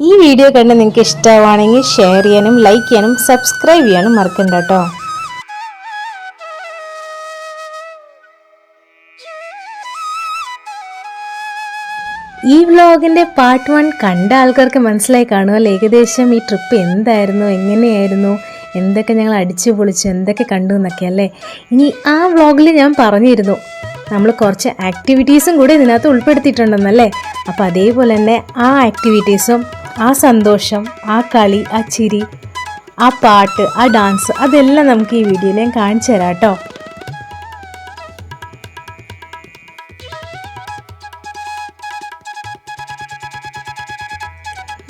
ഈ വീഡിയോ കണ്ട് നിങ്ങൾക്ക് ഇഷ്ടമാണെങ്കിൽ ഷെയർ ചെയ്യാനും ലൈക്ക് ചെയ്യാനും സബ്സ്ക്രൈബ് ചെയ്യാനും മറക്കണ്ട കേട്ടോ. ഈ വ്ലോഗിൻ്റെ പാർട്ട് 1 കണ്ട ആൾക്കാർക്ക് മനസ്സിലായി കാണുമല്ലോ ഏകദേശം ഈ ട്രിപ്പ് എന്തായിരുന്നു, എങ്ങനെയായിരുന്നു, എന്തൊക്കെ ഞങ്ങൾ അടിച്ചു പൊളിച്ചു, എന്തൊക്കെ കണ്ടു എന്നൊക്കെ അല്ലേ. ഇനി ആ വ്ലോഗിൽ ഞാൻ പറഞ്ഞിരുന്നു നമ്മൾ കുറച്ച് ആക്ടിവിറ്റീസും കൂടി ഇതിനകത്ത് ഉൾപ്പെടുത്തിയിട്ടുണ്ടെന്നല്ലേ. അപ്പോൾ അതേപോലെ തന്നെ ആ ആക്ടിവിറ്റീസും ആ സന്തോഷം, ആ കളി, ആ ചിരി, ആ പാട്ട്, ആ ഡാൻസ് അതെല്ലാം നമുക്ക് ഈ വീഡിയോയിൽ ഞാൻ കാണിച്ചു തരാം കേട്ടോ.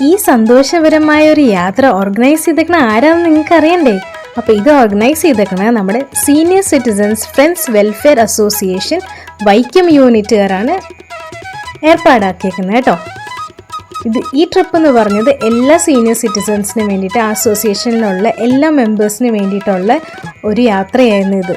ഈ സന്തോഷപരമായ ഒരു യാത്ര ഓർഗനൈസ് ചെയ്തേക്കണ ആരാണെന്ന് നിങ്ങൾക്ക് അറിയണ്ടേ? അപ്പോൾ ഇത് ഓർഗനൈസ് ചെയ്തേക്കണ നമ്മുടെ senior citizens friends welfare association Vaikom യൂണിറ്റുകാരാണ് ഏർപ്പാടാക്കിയേക്കുന്നത് കേട്ടോ. ഈ ട്രിപ്പ് എന്ന് പറഞ്ഞത് എല്ലാ സീനിയർ സിറ്റിസൺസിന് വേണ്ടിയിട്ട്, ആ അസോസിയേഷനിലുള്ള എല്ലാ മെമ്പേഴ്സിന് വേണ്ടിയിട്ടുള്ള ഒരു യാത്രയായിരുന്നു ഇത്.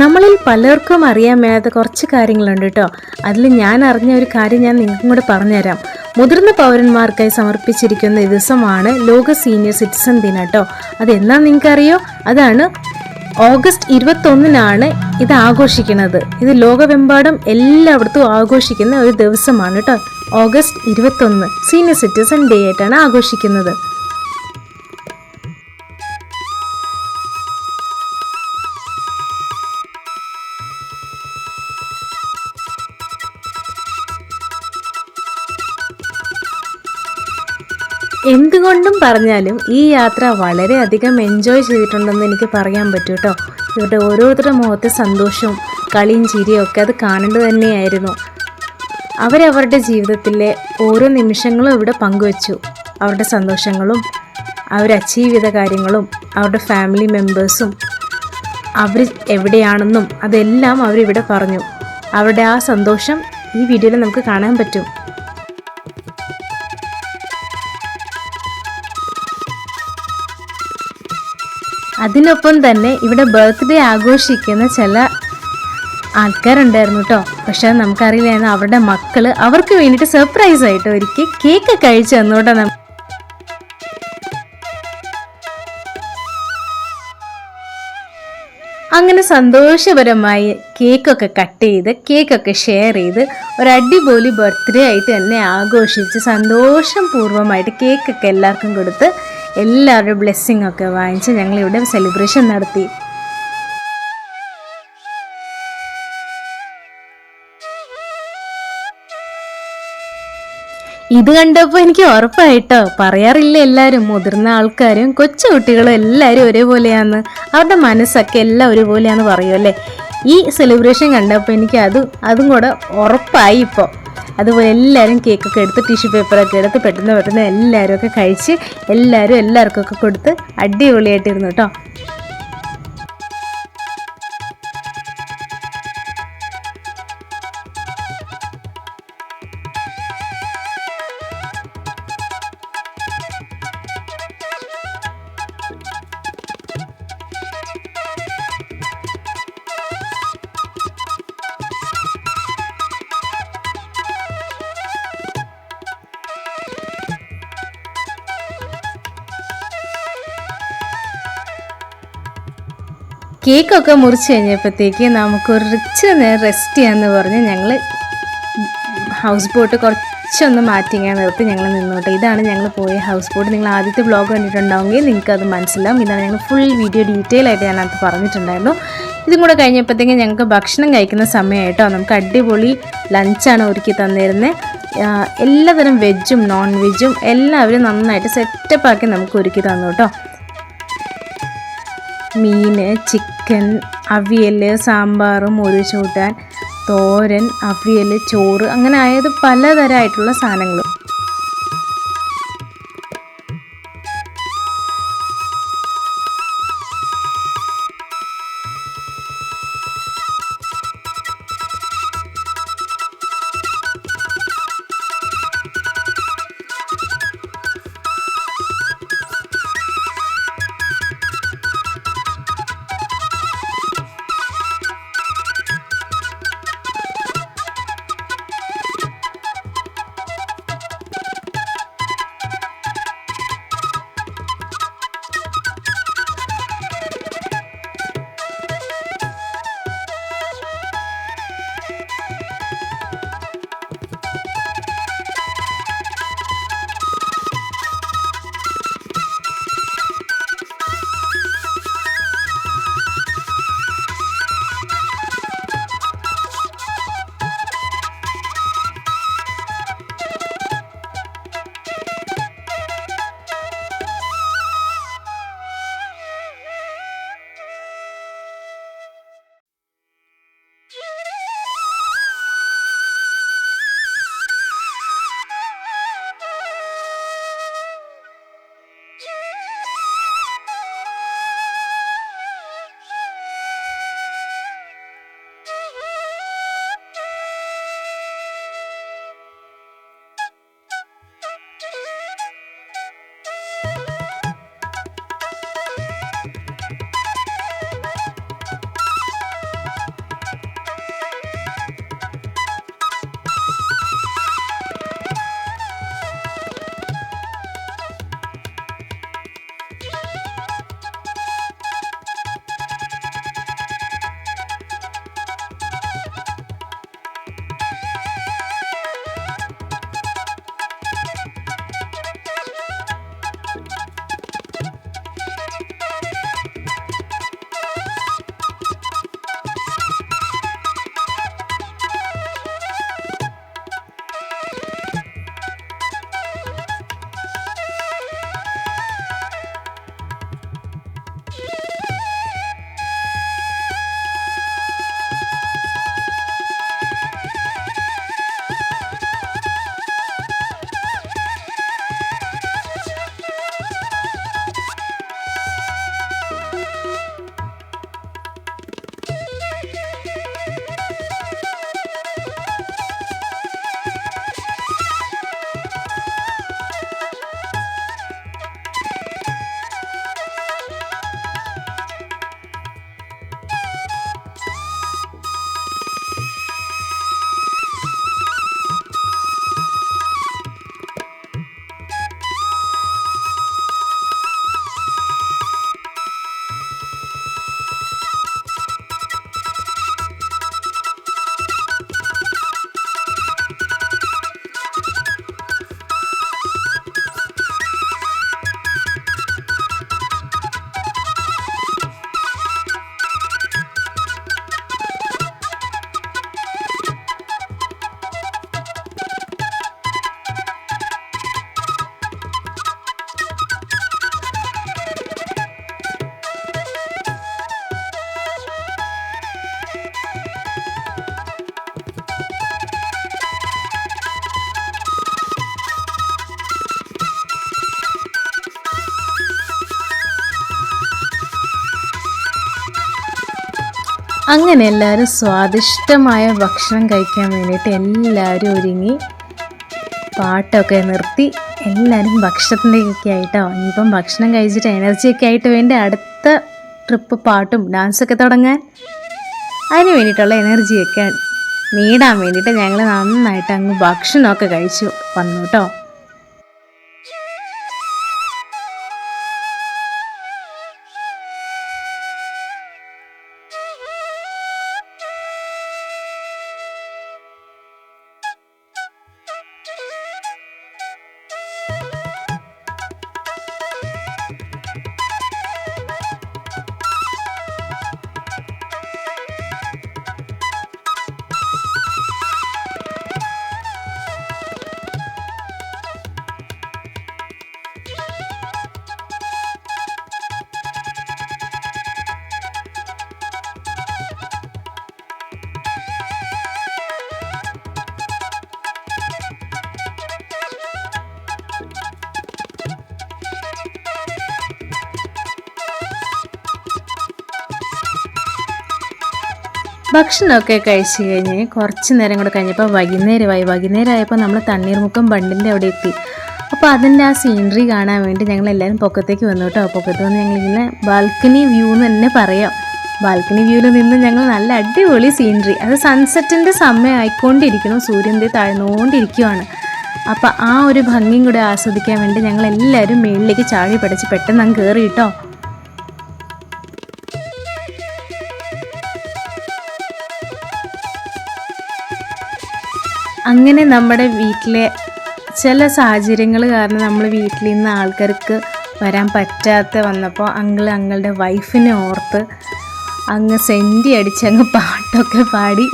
നമ്മളിൽ പലർക്കും അറിയാൻ മേലാത്ത കുറച്ച് കാര്യങ്ങളുണ്ട് കേട്ടോ. അതിൽ ഞാൻ അറിഞ്ഞ ഒരു കാര്യം ഞാൻ നിങ്ങൾക്കും കൂടെ പറഞ്ഞുതരാം. മുതിർന്ന പൗരന്മാർക്കായി സമർപ്പിച്ചിരിക്കുന്ന ദിവസമാണ് ലോക സീനിയർ സിറ്റിസൺ ദിനം കേട്ടോ. അതെന്നാന്ന് നിങ്ങൾക്കറിയോ? അതാണ് ഓഗസ്റ്റ് 21 ഇത് ആഘോഷിക്കുന്നത്. ഇത് ലോകമെമ്പാടും എല്ലായിടത്തും ആഘോഷിക്കുന്ന ഒരു ദിവസമാണ് കേട്ടോ. ഓഗസ്റ്റ് 21 സീനിയർ സിറ്റിസൺ ഡേ ആയിട്ടാണ് ആഘോഷിക്കുന്നത്. എന്തുകൊണ്ടും പറഞ്ഞാലും ഈ യാത്ര വളരെയധികം എൻജോയ് ചെയ്തിട്ടുണ്ടെന്ന് എനിക്ക് പറയാൻ പറ്റും കേട്ടോ. ഇവരുടെ ഓരോരുത്തരുടെ മുഖത്തെ സന്തോഷവും കളിയും ചിരിയും ഒക്കെ അത് കാണേണ്ടത് തന്നെയായിരുന്നു. അവരവരുടെ ജീവിതത്തിലെ ഓരോ നിമിഷങ്ങളും ഇവിടെ പങ്കുവച്ചു. അവരുടെ സന്തോഷങ്ങളും അവർ അച്ചീവ് ചെയ്ത കാര്യങ്ങളും അവരുടെ ഫാമിലി മെമ്പേഴ്സും അവർ എവിടെയാണെന്നും അതെല്ലാം അവരിവിടെ പറഞ്ഞു. അവരുടെ ആ സന്തോഷം ഈ വീഡിയോയിൽ നമുക്ക് കാണാൻ പറ്റും. അതിനൊപ്പം തന്നെ ഇവിടെ ബർത്ത്ഡേ ആഘോഷിക്കുന്ന ചില ആൾക്കാരുണ്ടായിരുന്നു കേട്ടോ. പക്ഷെ അത് നമുക്കറിയില്ലായിരുന്നു അവരുടെ മക്കള് അവർക്ക് വേണ്ടിയിട്ട് സർപ്രൈസ് ആയിട്ട് ഒരുക്കി കേക്ക് കഴിച്ചു തന്നോട്ടോ. അങ്ങനെ സന്തോഷപരമായി കേക്കൊക്കെ കട്ട് ചെയ്ത് കേക്കൊക്കെ ഷെയർ ചെയ്ത് ഒരു അടിപൊളി ബർത്ത്ഡേ ആയിട്ട് തന്നെ ആഘോഷിച്ച് സന്തോഷം പൂർവ്വമായിട്ട് കേക്കൊക്കെ എല്ലാവർക്കും കൊടുത്ത് എല്ലാവരുടെ ബ്ലെസ്സിങ് ഒക്കെ വാങ്ങിച്ച് ഞങ്ങളിവിടെ സെലിബ്രേഷൻ നടത്തി. ഇത് കണ്ടപ്പോൾ എനിക്ക് ഉറപ്പായിട്ടോ, പറയാറില്ല എല്ലാവരും മുതിർന്ന ആൾക്കാരും കൊച്ചു കുട്ടികളും എല്ലാവരും ഒരേപോലെയാന്ന്, അവരുടെ മനസ്സൊക്കെ എല്ലാം ഒരുപോലെയാന്ന് പറയുമല്ലേ. ഈ സെലിബ്രേഷൻ കണ്ടപ്പോൾ എനിക്ക് അതും കൂടെ ഉറപ്പായി ഇപ്പോൾ. അതുപോലെ എല്ലാവരും കേക്കൊക്കെ എടുത്ത് ടിഷ്യൂ പേപ്പറൊക്കെ എടുത്ത് പെട്ടെന്ന് എല്ലാവരും ഒക്കെ കഴിച്ച് എല്ലാവർക്കും ഒക്കെ കൊടുത്ത് അടിപൊളിയായിട്ടിരുന്നു കേട്ടോ. കേക്കൊക്കെ മുറിച്ച് കഴിഞ്ഞപ്പോഴത്തേക്ക് നമുക്കൊരു നേരം റെസ്റ്റ് ചെയ്യാമെന്ന് പറഞ്ഞ് ഞങ്ങൾ ഹൗസ് ബോട്ട് കുറച്ചൊന്ന് മാറ്റിങ്ങാൻ നിർത്തി ഞങ്ങൾ നിന്നോട്ടെ. ഇതാണ് ഞങ്ങൾ പോയ ഹൗസ് ബോട്ട്. നിങ്ങൾ ആദ്യത്തെ വ്ലോഗ് കണ്ടിട്ടുണ്ടാവുമെങ്കിൽ നിങ്ങൾക്കത് മനസ്സിലാവും. ഇതാണ് ഞങ്ങൾ ഫുൾ വീഡിയോ ഡീറ്റെയിൽ ആയിട്ട് ഞാനത് പറഞ്ഞിട്ടുണ്ടായിരുന്നു. ഇതും കൂടെ കഴിഞ്ഞപ്പോഴത്തേക്കും ഞങ്ങൾക്ക് ഭക്ഷണം കഴിക്കുന്ന സമയമായിട്ടോ. നമുക്ക് അടിപൊളി ലഞ്ചാണ് ഒരുക്കി തന്നിരുന്നത്. എല്ലാതരം വെജും നോൺ വെജും എല്ലാവരും നന്നായിട്ട് സെറ്റപ്പാക്കി നമുക്ക് ഒരുക്കി തന്നു കേട്ടോ. മീൻ, ചിക്കൻ, അവിയൽ, സാമ്പാർ, മോര് ചൂട്ടാൻ, തോരൻ, അവിയൽ, ചോറ്, അങ്ങനെ ആയത് പലതരമായിട്ടുള്ള സാധനങ്ങളും. അങ്ങനെ എല്ലാവരും സ്വാദിഷ്ടമായ ഭക്ഷണം കഴിക്കാൻ വേണ്ടിയിട്ട് എല്ലാവരും ഒരുങ്ങി പാട്ടൊക്കെ നിർത്തി എല്ലാവരും ഭക്ഷണത്തിൻ്റെയൊക്കെ ആയിട്ടോ. ഇനിയിപ്പം ഭക്ഷണം കഴിച്ചിട്ട് എനർജിയൊക്കെ ആയിട്ട് വേണ്ടി അടുത്ത ട്രിപ്പ് പാട്ടും ഡാൻസൊക്കെ തുടങ്ങാൻ. അതിന് വേണ്ടിയിട്ടുള്ള എനർജിയൊക്കെ നേടാൻ വേണ്ടിയിട്ട് ഞങ്ങൾ നന്നായിട്ട് അങ്ങ് ഭക്ഷണമൊക്കെ കഴിച്ചു വന്നു കേട്ടോ. ഭക്ഷണമൊക്കെ കഴിച്ച് കഴിഞ്ഞ് കുറച്ച് നേരം കൂടെ കഴിഞ്ഞപ്പോൾ വൈകുന്നേരമായപ്പോൾ നമ്മൾ തണ്ണീർമുക്കം ബണ്ടിൻ്റെ അവിടെ എത്തി. അപ്പോൾ അതിൻ്റെ ആ സീനറി കാണാൻ വേണ്ടി ഞങ്ങൾ എല്ലാവരും പൊക്കത്തേക്ക് വന്നു കേട്ടോ. പൊക്കത്ത് വന്ന് ഞങ്ങളിങ്ങനെ ബാൽക്കണി വ്യൂ എന്ന് തന്നെ പറയാം. ബാൽക്കണി വ്യൂവിൽ നിന്ന് ഞങ്ങൾ നല്ല അടിപൊളി സീനറി, അത് സൺസെറ്റിൻ്റെ സമയം ആയിക്കൊണ്ടിരിക്കണം, സൂര്യൻ്റെ താഴ്ന്നുകൊണ്ടിരിക്കുവാണ്. അപ്പോൾ ആ ഒരു ഭംഗിയും കൂടെ ആസ്വദിക്കാൻ വേണ്ടി ഞങ്ങൾ എല്ലാവരും മേളിലേക്ക് ചാടി പടച്ച് പെട്ടെന്ന് അങ്ങ് കയറി കേട്ടോ. അങ്ങനെ നമ്മുടെ വീട്ടിലെ ചില സാഹചര്യങ്ങൾ കാരണം നമ്മൾ വീട്ടിൽ നിന്ന് ആൾക്കാർക്ക് വരാൻ പറ്റാത്ത വന്നപ്പോൾ അങ്ങളുടെ വൈഫിനെ ഓർത്ത് അങ്ങ് സെൻറ്റി അടിച്ച് അങ്ങ് പാട്ടൊക്കെ പാടി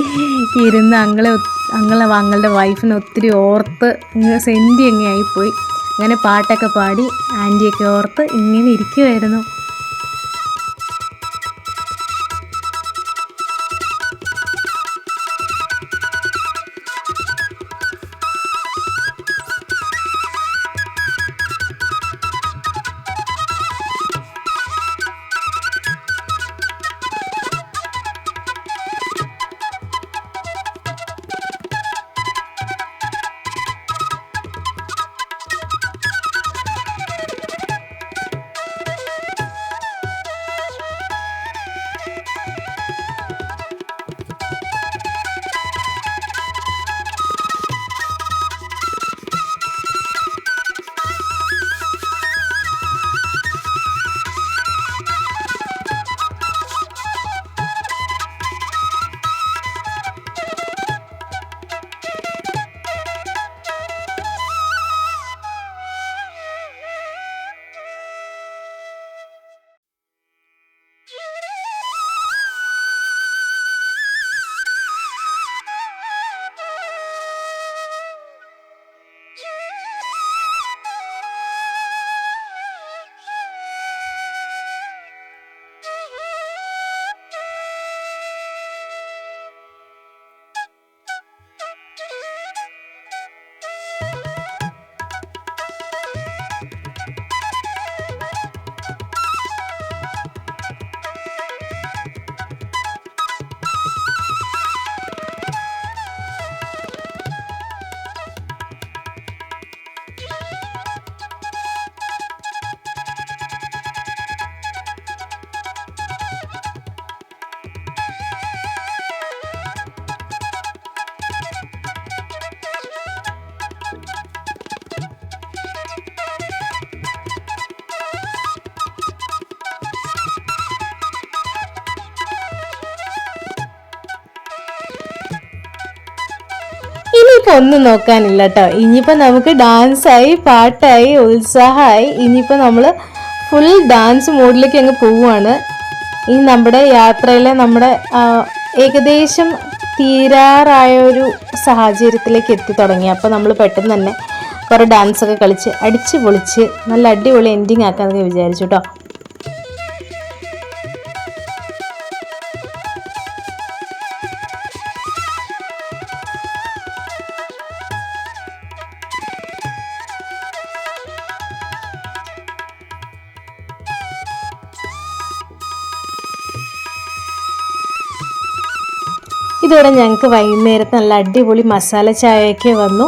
ഇരുന്ന് അങ്ങളുടെ വൈഫിനെ ഒത്തിരി ഓർത്ത് അങ്ങ് സെൻറ്റി അങ്ങ് ആയിപ്പോയി. അങ്ങനെ പാട്ടൊക്കെ പാടി ആൻറ്റിയൊക്കെ ഓർത്ത് ഇങ്ങനെ ഇരിക്കുമായിരുന്നു. ഇനിയിപ്പോൾ ഒന്നും നോക്കാനില്ല കേട്ടോ. ഇനിയിപ്പോൾ നമുക്ക് ഡാൻസായി, പാട്ടായി, ഉത്സാഹമായി. ഇനിയിപ്പോൾ നമ്മൾ ഫുൾ ഡാൻസ് മോഡിലേക്ക് അങ്ങ് പോവുകയാണ്. ഈ നമ്മുടെ യാത്രയിലെ നമ്മുടെ ഏകദേശം തീരാറായ ഒരു സാഹചര്യത്തിലേക്ക് എത്തി തുടങ്ങി. അപ്പോൾ നമ്മൾ പെട്ടെന്ന് തന്നെ കുറേ ഡാൻസൊക്കെ കളിച്ച് അടിച്ച് പൊളിച്ച് നല്ല അടിപൊളി എൻഡിങ് ആക്കാമെന്നൊക്കെ വിചാരിച്ചു കേട്ടോ. ഇതോടെ ഞങ്ങൾക്ക് വൈകുന്നേരത്ത് നല്ല അടിപൊളി മസാല ചായയൊക്കെ വന്നു,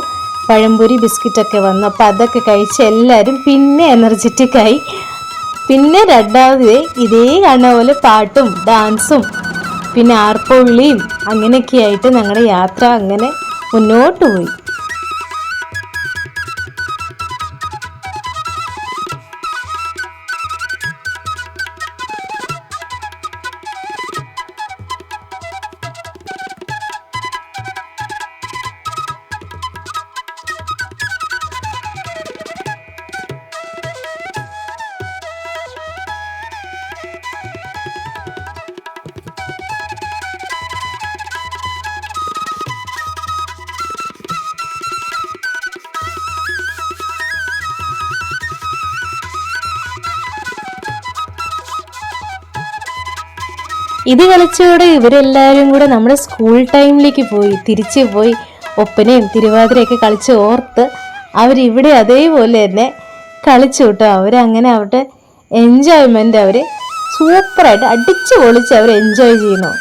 പഴംപൊരി ബിസ്ക്കറ്റൊക്കെ വന്നു. അപ്പോൾ അതൊക്കെ കഴിച്ച് എല്ലാവരും പിന്നെ എനർജറ്റിക് ആയി. പിന്നെ രണ്ടാമത് ഇതേ കാണുന്ന പോലെ പാട്ടും ഡാൻസും പിന്നെ ആർപ്പുള്ളിയും അങ്ങനെയൊക്കെ ആയിട്ട് ഞങ്ങളുടെ യാത്ര അങ്ങനെ മുന്നോട്ട് പോയി. ഇത് കളിച്ചോടെ ഇവരെല്ലാവരും കൂടെ നമ്മുടെ സ്കൂൾ ടൈമിലേക്ക് പോയി, തിരിച്ചു പോയി ഒപ്പനയും തിരുവാതിരയൊക്കെ കളിച്ച് ഓർത്ത് അവരിവിടെ അതേപോലെ തന്നെ കളിച്ചു കേട്ടോ. അവരങ്ങനെ അവരുടെ എൻജോയ്മെൻ്റ് അവർ സൂപ്പറായിട്ട് അടിച്ചു പൊളിച്ച് അവർ എൻജോയ് ചെയ്യുന്നു.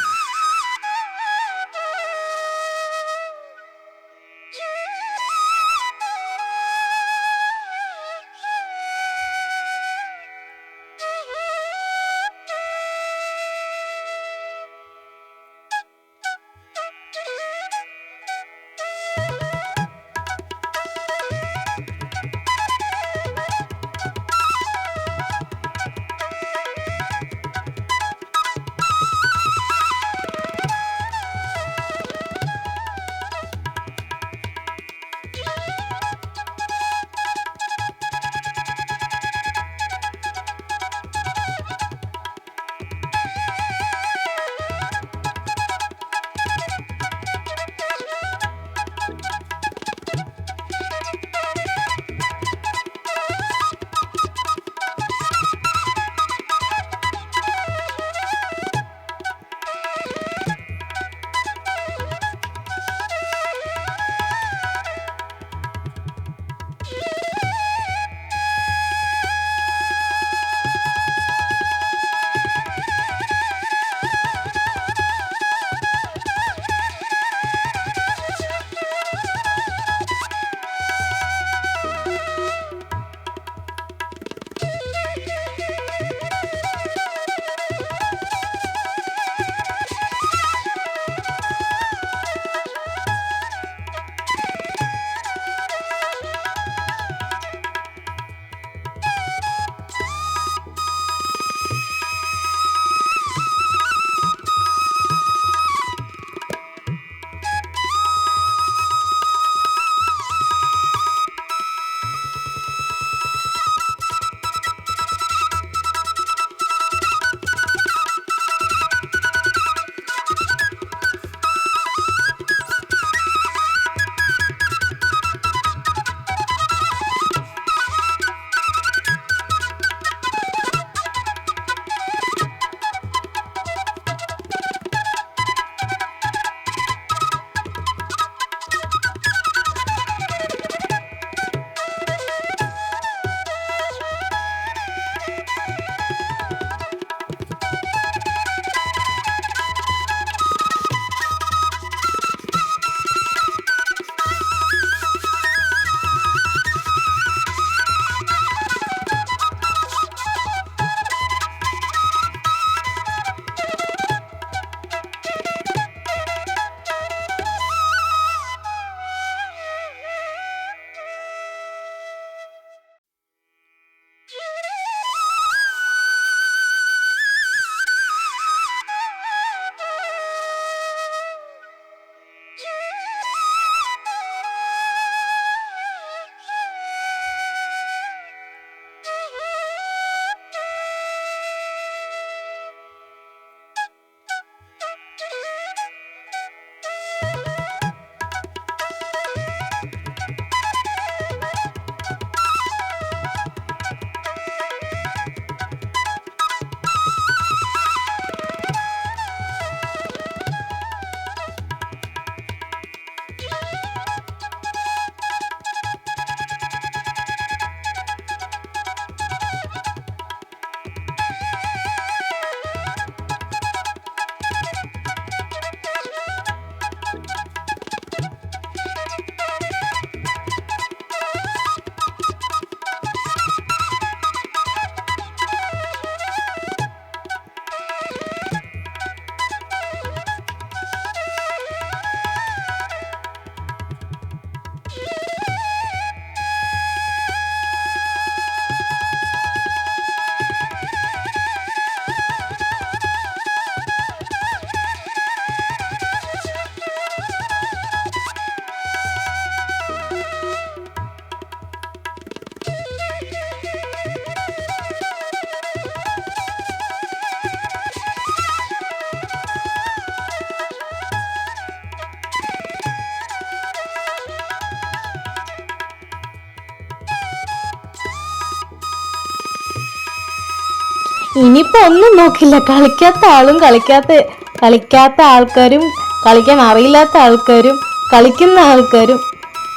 ഇനിയിപ്പോൾ ഒന്നും നോക്കില്ല. കളിക്കാത്ത ആളും കളിക്കാത്ത ആൾക്കാരും കളിക്കാൻ അറിയില്ലാത്ത ആൾക്കാരും കളിക്കുന്ന ആൾക്കാരും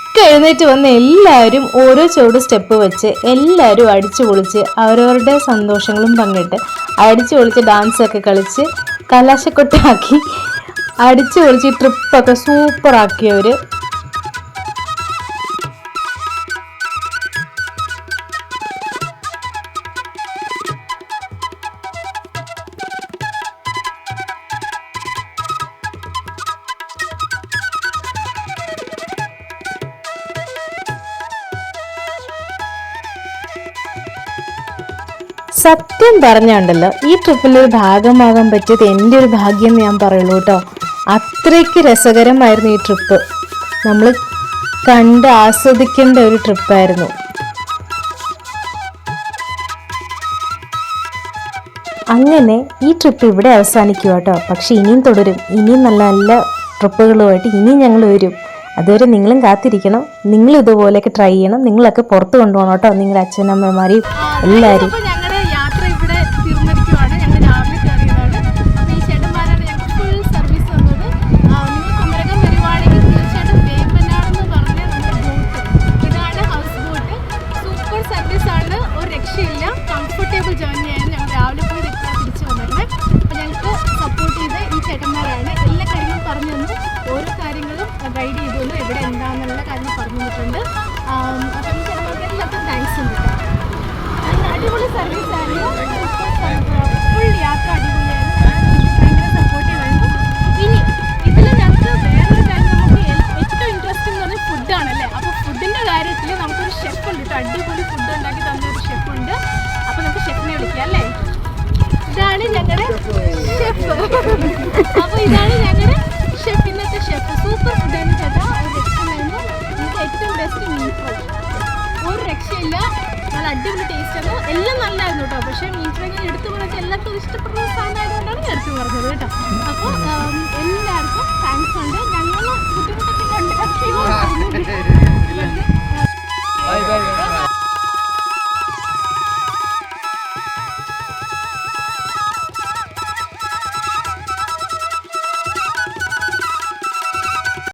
ഒക്കെ എഴുന്നേറ്റ് വന്ന് എല്ലാവരും ഓരോ ചുവട് സ്റ്റെപ്പ് വെച്ച് എല്ലാവരും അടിച്ചു പൊളിച്ച് അവരവരുടെ സന്തോഷങ്ങളും പങ്കിട്ട് അടിച്ചു പൊളിച്ച് ഡാൻസൊക്കെ കളിച്ച് കലാശക്കൊട്ടാക്കി അടിച്ചു പൊളിച്ച് ട്രിപ്പൊക്കെ സൂപ്പറാക്കിയവർ. സത്യം പറഞ്ഞുണ്ടല്ലോ, ഈ ട്രിപ്പിൻ്റെ ഒരു ഭാഗമാകാൻ പറ്റിയത് എൻ്റെ ഒരു ഭാഗ്യം എന്ന് ഞാൻ പറയുള്ളൂ കേട്ടോ. അത്രയ്ക്ക് രസകരമായിരുന്നു ഈ ട്രിപ്പ്. നമ്മൾ കണ്ട് ആസ്വദിക്കേണ്ട ഒരു ട്രിപ്പായിരുന്നു. അങ്ങനെ ഈ ട്രിപ്പ് ഇവിടെ അവസാനിക്കുക കേട്ടോ. പക്ഷെ ഇനിയും തുടരും. ഇനിയും നല്ല നല്ല ട്രിപ്പുകളുമായിട്ട് ഇനിയും ഞങ്ങൾ വരും. അതുവരെ നിങ്ങളും കാത്തിരിക്കണം. നിങ്ങളും ഇതുപോലെയൊക്കെ ട്രൈ ചെയ്യണം. നിങ്ങളൊക്കെ പുറത്ത് കൊണ്ടുപോകണം കേട്ടോ, നിങ്ങളുടെ അച്ഛനമ്മമാരെയും എല്ലാവരും. കംഫർട്ടബിൾ ജേർണി ആയിരുന്നു. ഞങ്ങൾ രാവിലെ പോയി തിരിച്ചു വന്നിരുന്നത്. അപ്പോൾ ഞങ്ങൾക്ക് സപ്പോർട്ട് ചെയ്ത് ഈ ചേട്ടന്മാരാണ് എല്ലാ കാര്യങ്ങളും പറഞ്ഞു തന്നു. ഓരോ കാര്യങ്ങളും ഗൈഡ് ചെയ്തു തന്നു. എവിടെ എന്താണെന്നുള്ള കാര്യങ്ങൾ പറഞ്ഞു തന്നിട്ടുണ്ട്. അപ്പം ഈ ചേട്ടന്മാർക്ക് എല്ലാവർക്കും താങ്ക്സ് ഉണ്ട്. അടിപൊളി സർവീസ് ആയിരുന്നു. ഫുൾ യാത്ര അടിപൊളിയായിരുന്നു. ഭയങ്കര സപ്പോർട്ടീവ് ആയിരുന്നു. ഇനി ഇതിൽ ഞങ്ങൾക്ക് വേറൊരു കാര്യം, നമുക്ക് ഏറ്റവും ഇൻട്രസ്റ്റിംഗ് എന്ന് പറഞ്ഞാൽ ഫുഡാണല്ലേ. അപ്പോൾ ഫുഡിൻ്റെ കാര്യത്തിൽ നമുക്കൊരു ഷെഫ് ഉണ്ട് കേട്ടോ. അടിപൊളി ഫുഡ് ഉണ്ടാക്കി തന്ന ഒരു ഷെഫുണ്ട്. അപ്പോൾ നമുക്ക് ഷെഫിനെ വിളിക്കാം അല്ലേ. ഇതാണ് ഞങ്ങളുടെ ഷെഫ്. അപ്പോൾ ഇതാണ് ഞങ്ങളുടെ ഷെഫ്, ഇന്നത്തെ ഷെഫ്. സൂപ്പർ ഫുഡായിരുന്നു ചേട്ടാ. ഒരു രക്ഷയില്ലായിരുന്നു. നമുക്ക് ഏറ്റവും ബെസ്റ്റ് മീൻ ഫ്രൈ, ഒരു രക്ഷയില്ല. നല്ല അടിപൊളി ടേസ്റ്റാണ്. എല്ലാം നല്ലതായിരുന്നു കേട്ടോ. പക്ഷേ മീൻ ഫ്രൈ ഞാൻ എടുത്തു പറഞ്ഞാൽ എല്ലാവർക്കും ഇഷ്ടപ്പെടുന്ന സാധനമായതുകൊണ്ടാണ് ഞാൻ എടുത്തു പറഞ്ഞത് കേട്ടോ. അപ്പോൾ എല്ലാവർക്കും താങ്ക്സ് ഉണ്ട്. ഞങ്ങൾ ബുദ്ധിമുട്ടൊക്കെ ഉണ്ട്.